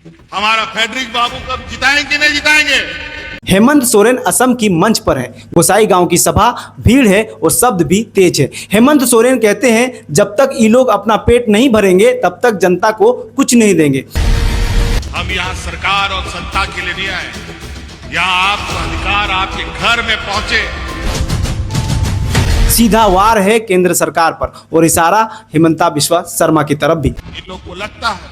हमारा फेडरिक बाबू कब जिताएंगे कि नहीं जिताएंगे? हेमंत सोरेन असम की मंच पर है। गोसाई गांव की सभा, भीड़ है और शब्द भी तेज है। हेमंत सोरेन कहते हैं जब तक ये लोग अपना पेट नहीं भरेंगे तब तक जनता को कुछ नहीं देंगे। हम यहाँ सरकार और सत्ता के लिए नहीं आए, यहाँ आपको अधिकार आपके घर में पहुंचे। सीधा वार है केंद्र सरकार पर और इशारा हिमंता बिस्वा शर्मा की तरफ भी। इन लोग को लगता है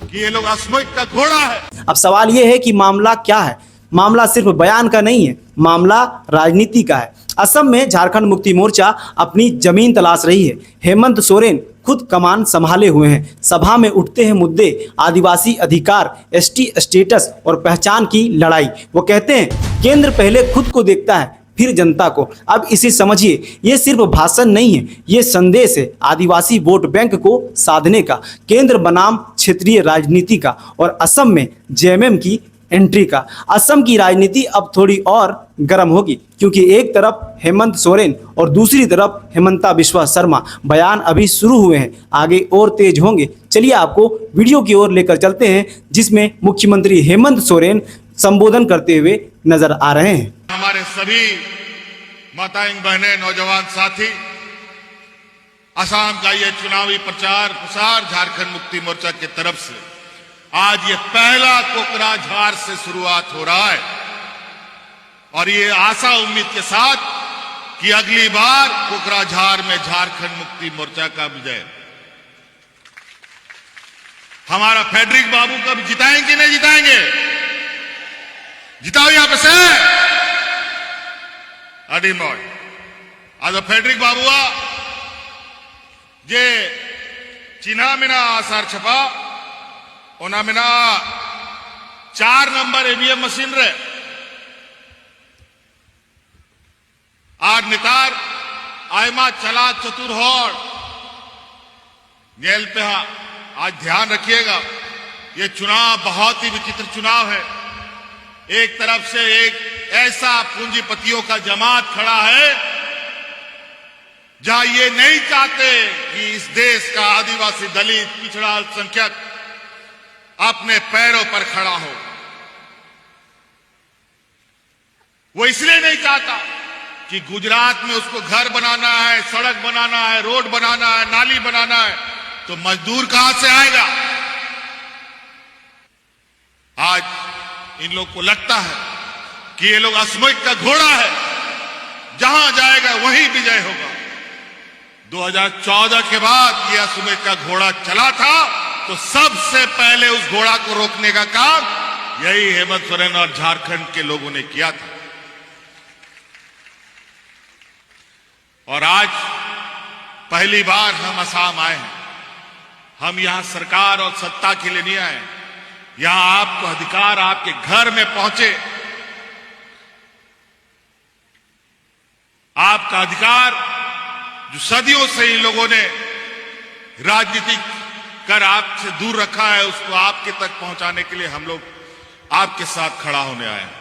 कि ये लोग अश्वमेध का घोड़ा है। अब सवाल यह है कि मामला क्या है। मामला सिर्फ बयान का नहीं है, मामला राजनीति का है। असम में झारखंड मुक्ति मोर्चा अपनी जमीन तलाश रही है। हेमंत सोरेन खुद कमान संभाले हुए हैं। सभा में उठते हैं मुद्दे आदिवासी अधिकार, एसटी स्टेटस और पहचान की लड़ाई। वो कहते हैं केंद्र पहले खुद को देखता है फिर जनता को। अब इसे समझिए, ये सिर्फ भाषण नहीं है, ये संदेश है आदिवासी वोट बैंक को साधने का, केंद्र बनाम क्षेत्रीय राजनीति का और असम में जेएमएम की एंट्री का। असम की राजनीति अब थोड़ी और गर्म होगी क्योंकि एक तरफ हेमंत सोरेन और दूसरी तरफ हिमंता बिस्वा शर्मा। बयान अभी शुरू हुए हैं, आगे और तेज होंगे। चलिए आपको वीडियो की ओर लेकर चलते हैं जिसमें मुख्यमंत्री हेमंत सोरेन संबोधन करते हुए नजर आ रहे हैं। हमारे सभी माताएं बहनें, नौजवान साथी, असम का ये चुनावी प्रचार प्रसार झारखंड मुक्ति मोर्चा की तरफ से आज ये पहला कोकराझार से शुरुआत हो रहा है और ये आशा उम्मीद के साथ कि अगली बार कोकराझार में झारखंड मुक्ति मोर्चा का विजय। हमारा फेडरिक बाबू कब जिताएंगे कि नहीं जिताएंगे? जिताओ यहां पे से अडिमोय आज फेडरिक बाबुआ जे चिन्हा मिना आसार छपा ओना मिना 4 नंबर ईवीएम मशीन रे आर नितार आयमा चला चतुर होड़ जेल पे आज ध्यान रखिएगा। ये चुनाव बहुत ही विचित्र चुनाव है। एक तरफ से एक ऐसा पूंजीपतियों का जमात खड़ा है जहां ये नहीं चाहते कि इस देश का आदिवासी, दलित, पिछड़ा, अल्पसंख्यक अपने पैरों पर खड़ा हो। वो इसलिए नहीं चाहता कि गुजरात में उसको घर बनाना है, सड़क बनाना है, रोड बनाना है, नाली बनाना है, तो मजदूर कहां से आएगा? आज इन लोग को लगता है कि ये लोग अश्वमेध का घोड़ा है, जहां जाएगा वहीं विजय होगा। 2014 के बाद ये अश्वमेध का घोड़ा चला था तो सबसे पहले उस घोड़ा को रोकने का काम यही हेमंत सोरेन और झारखंड के लोगों ने किया था। और आज पहली बार हम असम आए हैं। हम यहां सरकार और सत्ता के लिए नहीं आए, यहां आपको अधिकार आपके घर में पहुंचे। आपका अधिकार जो सदियों से इन लोगों ने राजनीति कर आपसे दूर रखा है, उसको आपके तक पहुंचाने के लिए हम लोग आपके साथ खड़ा होने आए हैं।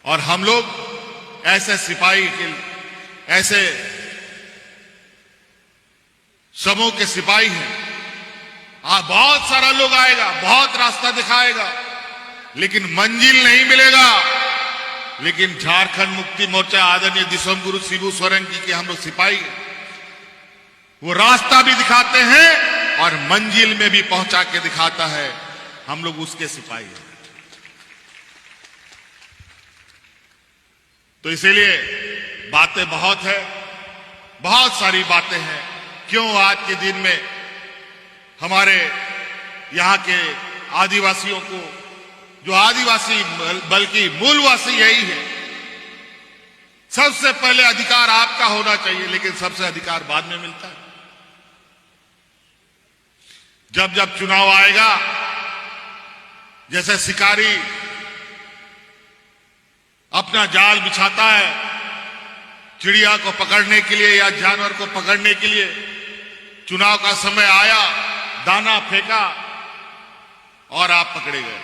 और हम लोग ऐसे सिपाही के, ऐसे समूह के सिपाही हैं। बहुत सारा लोग आएगा, बहुत रास्ता दिखाएगा, लेकिन मंजिल नहीं मिलेगा। लेकिन झारखंड मुक्ति मोर्चा आदरणीय दिसोम गुरु शिबू सोरेन जी के हम लोग सिपाही हैं। वो रास्ता भी दिखाते हैं और मंजिल में भी पहुंचा के दिखाता है। हम लोग उसके सिपाही हैं। तो इसीलिए बातें बहुत है, बहुत सारी बातें हैं। क्यों आज के दिन में हमारे यहां के आदिवासियों को, जो आदिवासी बल्कि मूलवासी यही है, सबसे पहले अधिकार आपका होना चाहिए, लेकिन सबसे अधिकार बाद में मिलता है। जब जब चुनाव आएगा, जैसे शिकारी अपना जाल बिछाता है चिड़िया को पकड़ने के लिए या जानवर को पकड़ने के लिए, चुनाव का समय आया, दाना फेंका और आप पकड़े गए।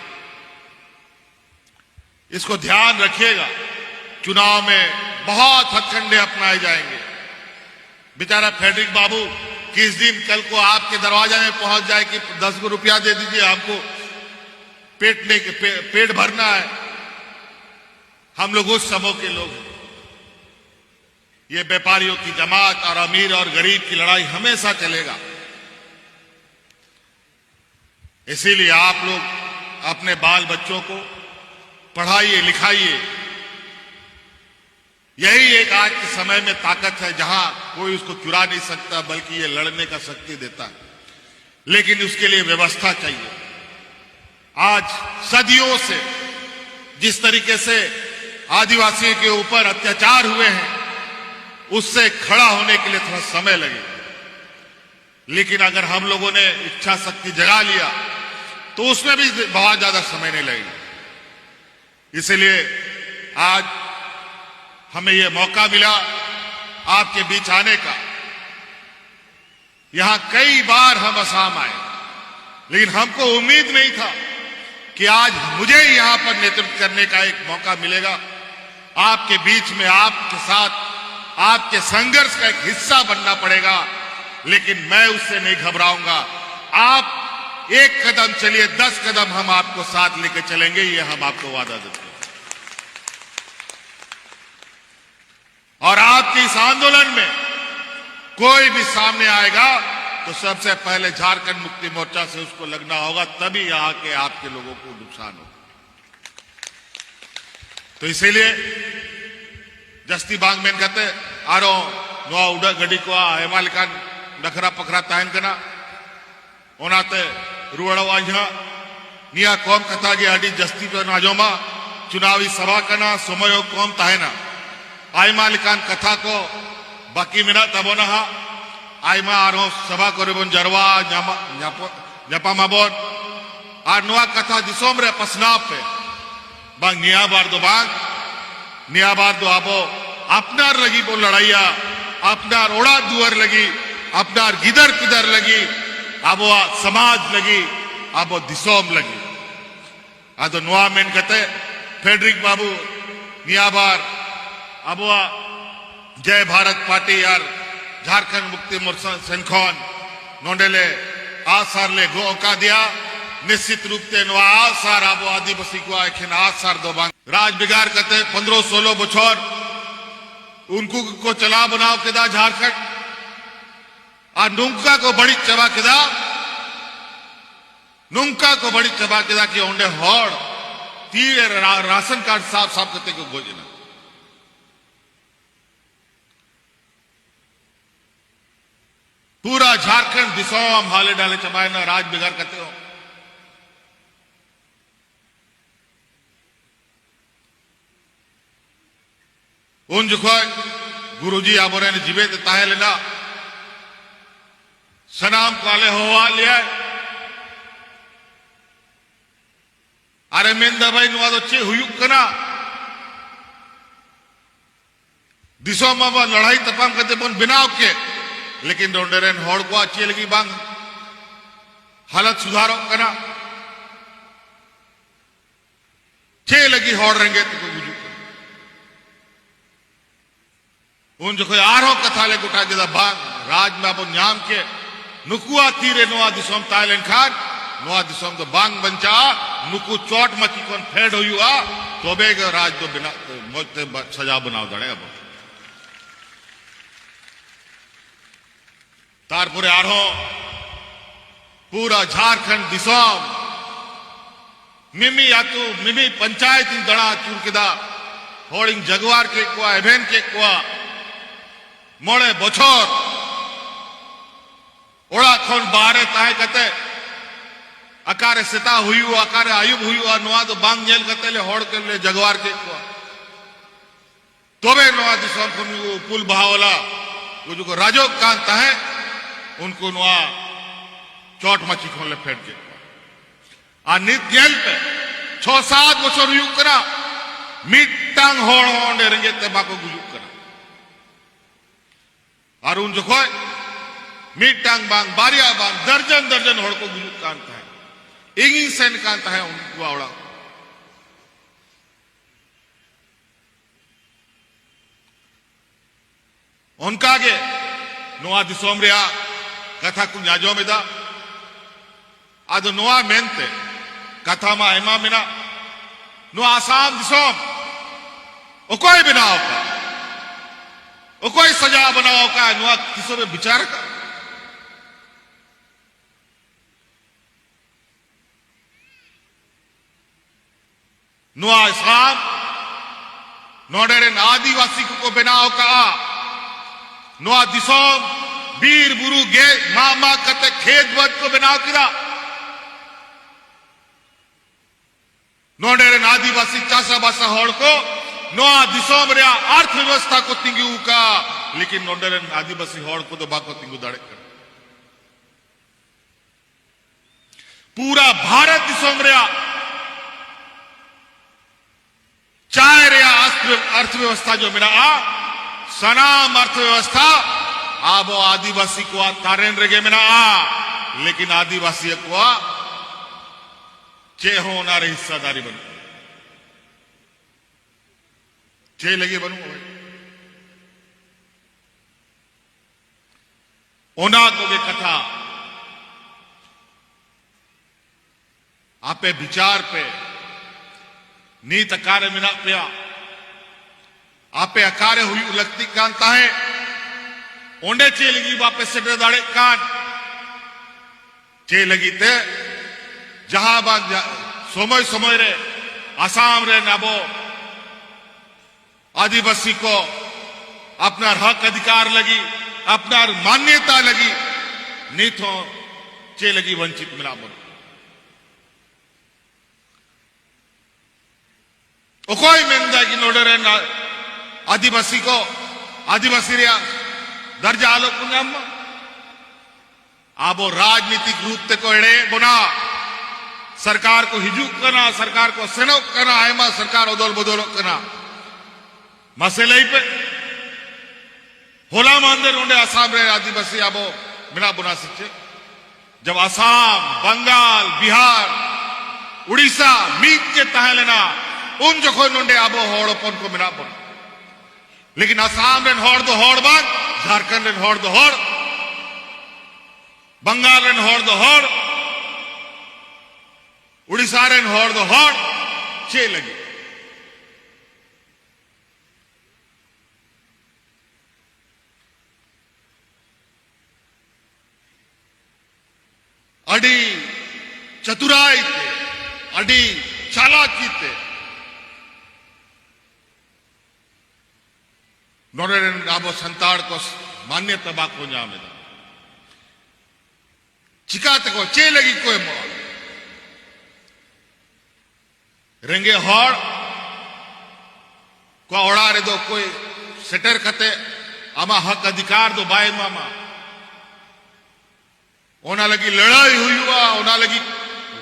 इसको ध्यान रखिएगा। चुनाव में बहुत हथकंडे अपनाए जाएंगे। बेचारा फेडरिक बाबू किस दिन कल को आपके दरवाजा में पहुंच जाए कि 10 रुपया दे दीजिए हमको, पेट भरना है। हम लोग उस समूह के लोग हैं। ये व्यापारियों की जमात और अमीर और गरीब की लड़ाई हमेशा चलेगा। इसीलिए आप लोग अपने बाल बच्चों को पढ़ाइए, लिखाइए। यही एक आज के समय में ताकत है, जहां कोई उसको चुरा नहीं सकता, बल्कि ये लड़ने का शक्ति देता है। लेकिन उसके लिए व्यवस्था चाहिए। आज सदियों से जिस तरीके से आदिवासियों के ऊपर अत्याचार हुए हैं, उससे खड़ा होने के लिए थोड़ा समय लगेगा। लेकिन अगर हम लोगों ने इच्छा शक्ति जगा लिया तो उसमें भी बहुत ज्यादा समय नहीं लगेगा। इसलिए आज हमें यह मौका मिला आपके बीच आने का। यहां कई बार हम असम आए, लेकिन हमको उम्मीद नहीं था कि आज मुझे यहां पर नेतृत्व करने का एक मौका मिलेगा। आपके बीच में आपके साथ आपके संघर्ष का एक हिस्सा बनना पड़ेगा, लेकिन मैं उससे नहीं घबराऊंगा। आप एक कदम चलिए, 10 कदम हम आपको साथ लेकर चलेंगे, ये हम आपको वादा देते हैं। और आपके इस आंदोलन में कोई भी सामने आएगा तो सबसे पहले झारखंड मुक्ति मोर्चा से उसको लगना होगा, तभी यहां के आपके लोगों को नुकसान होगा। तो इसीलिए जस्ती बांग में कहते आरो नोआ उड़ा गड़ी को हेमालिकान नखरा पखरा तहन कना ओनाते रुआड़वा यहाँ निया कौम कथा गे अड़ी जस्ती पे नाजोमा चुनावी सभा कना समयो कौम तहना आयमालिकान कथा को बाकी मिना तबोना हा आयमा आरो सभा करेबन जरवा न्यापामाबोन आर नोआ कथा दिसोम रे पसनाप पे बांग निया बार दो आबो अपनार लगी बो लड़ाइया अपनार ओड़ा दुआर लगी अपनार गिदर पिदर लगी आबो समाज लगी आबो दिसोम लगी आदो नोआ मेन कते फेडरिक बाबू नियाबार आबो जय भारत पार्टी यार झारखंड मुक्ति मोर्चा सेनखोन नोंडेले आसार ले गो का दिया निश्चित रूप से नोआ आसार आबो आदिवासी को एखन आसार दो बांग राज बिगाड़ करते 15-16 बछर उनको को चला बनाओ केदा झारखंड और नुंका को बड़ी चबा केदा नुंका को बड़ी चबा केदा कि ओंडे हड़ तीर राशन कार्ड साफ साफ करते को गोजना पूरा झारखंड दिसोम हाले डाले चबाए ना राज बिगाड़ करते हो। उन जुखोय गुरुजी आबोरे ने जीवे ताहे लेना सनाम काले होवा लिया अरे मेंदा भाई नुआ तो चे हुयुक कना दिसो मामा लड़ाई तपाम करते बन बिनाव के लेकिन डोंडेरेन होड़ को अच्छी लगी बांग हालत सुधारो कना चे लगी होड़ रहेंगे तो उन जो कोई आरो कथा ले गुटा जदा बांग राज में अब न्याम के नुकुआ तीरे नोआ दिसोम ताइलेन खान नोआ दिसोम तो बांग बंचा नुकु चोट मची कौन फेड हुआ तो बेग राज तो बिना मोते सजा बनाओ दड़े अब तारपुरे आरो पूरा झारखंड दिसोम मिमी आतु मिमी पंचायत दड़ा चुरकिदा होड़िंग जगवार के कुआ एवेन के कुआ मोड़े बछर ओड़ा खन बारे ताहे कते अकारे सेता हुई अकारे आयुब हुई नुआ तो बांग जेल कते ले होड़ के ले जगवार के को तोबे नुआ दिसोम को पुल बहावला वो जो राजो कांत है उनको नुआ चोट मची खोल ले फेट के आ नित जेल पे 6-7 बछर हुई करा मिट्टांग होड़ होंडे रंगे तबाको गुजुक करा और उन जो खोय मिट्टांग बांग बारिया बांग दर्जन दर्जन होड़ को गुजुक कांता है इंगी सेन कांता है उनको आवड़ा उनका के नोआ दिसोम रिया कथा कुछ नाजो में दा आदो नोआ मेनते kata ma ema mena no Assam disom okoi benao ka okoi saja banao ka no kiso be bichar ka no Assam नोडेरे आदिवासी को बनाओ का नोआ दिसोम बीर बुरु गे मामा कते खेत बद को बनाओ किरा नोडेरे आदिवासी चासा बासा होड़ को नोआ दिसोम रे अर्थव्यवस्था को तिंगी का लेकिन नोडेरे आदिवासी होड़ को तो बाको तिंगु दाड़े कर पूरा भारत दिसोम रे चाय रे अर्थव्यवस्था जो मेरा सनाम अर्थव्यवस्था आबो आदिवासी को तारेन रेगे मेरा लेकिन आदिवासी को चे होना रे हिस्सादारी बनो चे लगे बनू ओना को वे कथा आपे विचार पे नीत अकारे मिना पिया आपे अकारे हुई लगती कांता है ओंडे चे लगी वापस से दाड़े कान चे लगी ते जहां बाग समय समय रे आसाम रे नाबो आदिवासी को अपना हक अधिकार लगी अपना मान्यता लगी नहीं तो चे लगी वंचित मिला बोल कोई मेंदा कि नोडरे आदिवासी को आदिवासी रे दर्जा आलो कुंजम आबो राजनीतिक रूप ते को एड़े बोना सरकार को हिजुक करना सरकार को सेनोक करना है मा सरकार ओदोल बदोल करना मसले पे होला मंदिर उन्हें आसाम रे आदिवासी आबो बिना बुना सच्चे जब आसाम बंगाल बिहार उड़ीसा मीत के तह लेना उन जो कोई नोंडे आबो होड़पन को मिना पन लेकिन आसाम रेन होड़ दो होड़ बाग झारखंड रेन होड़ दो होड़ बंगाल रेन होड़ दो होड़ उड़ीसा रेन होड़ दो होड़ चे लगी अडी चतुराई थे अडी चालाकी थे नोरेन आबो संताड़ को मान्यता बाको जामे चिकाते को चे लगी कोई मोड़ रेंगे होड़ को ओड़ा रे दो कोई सेटर कते आमा हक अधिकार दो बाय मामा ओना लगी लड़ाई हुई हुआ ओना लगी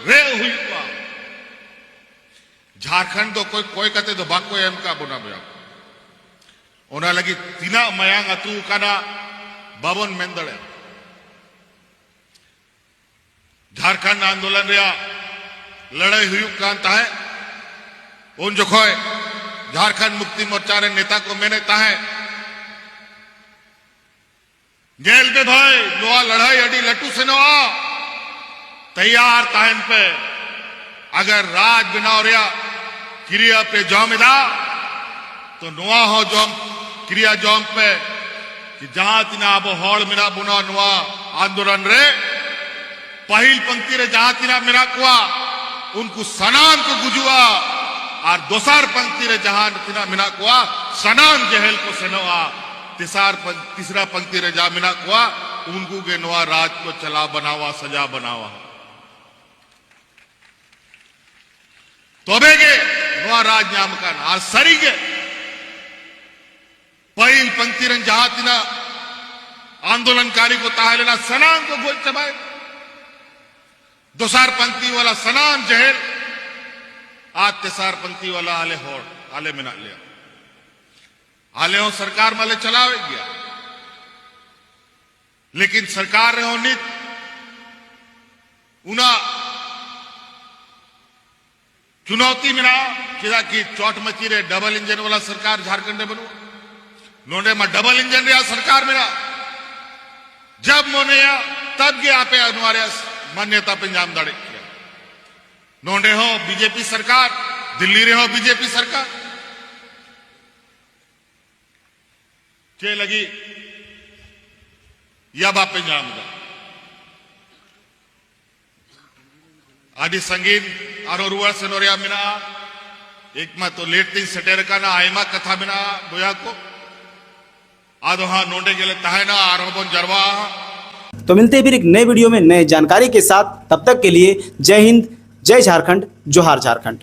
रे हुई हुआ झारखंड दो कोई कते दो बाको एम का बुना बया ओना लगी तीना मयांग अतु काना बाबन मेंदड़े झारखंड आंदोलन रिया लड़ाई हुई कांता है उन जो खोए झारखंड मुक्ति मोर्चा रे नेता को मैंने ताहे जेल में भाई नोआ लड़ाई अड़ी लट्टू से नोआ तैयार ताहन पे अगर राज बिना रिया क्रिया पे जौमिदा तो नोआ हो जौम क्रिया जौम पे कि जहां तिना अब होड़ मिना बुना नुआ आंदोलन रे पहल पंक्ति रे जहां तिना मिना कुआ उनको सनान को गुजुआ और दोसार पंक्ति रे जहां तिना मिना कुआ सनान जहल को सनोआ तीसरा पंक्ति रे जहां मिना कुआ उनको के नुआ राज को चला बनावा सजा बनावा तोबे के नुआ राज नाम का आज सरी के पहल पंक्ति रन जहां तिना आंदोलनकारी को ताहलेना सनान को गोल चबाए दोसार पंक्ति वाला सनान जहल आज तेसार पंक्ति वाला आले होड़ आले मिना लिया आले हो सरकार माले चलावे गया लेकिन सरकार रे हो नित उना चुनौती मिना किदा की चोट मची रे डबल इंजन वाला सरकार झारखंड में बनू नोंडे में डबल इंजन रिया सरकार मेरा जब मोने तब गया पे अनुवारे मान्यता पे जाम दाड़े किया नोंडे हो बीजेपी सरकार, दिल्ली रे हो बीजेपी सरकार, चे लगी या बापे जामगा आदि संगीत आरो रुआ सनोरिया मिना एक मा तो लेट तीन सटेर का ना आयमा कथा मिना बोया को आदो हाँ नोंडे के लिए तहना आरोपन जरवा। तो मिलते हैं फिर एक नए वीडियो में नए जानकारी के साथ। तब तक के लिए जय हिंद, जय झारखंड, जोहार झारखंड।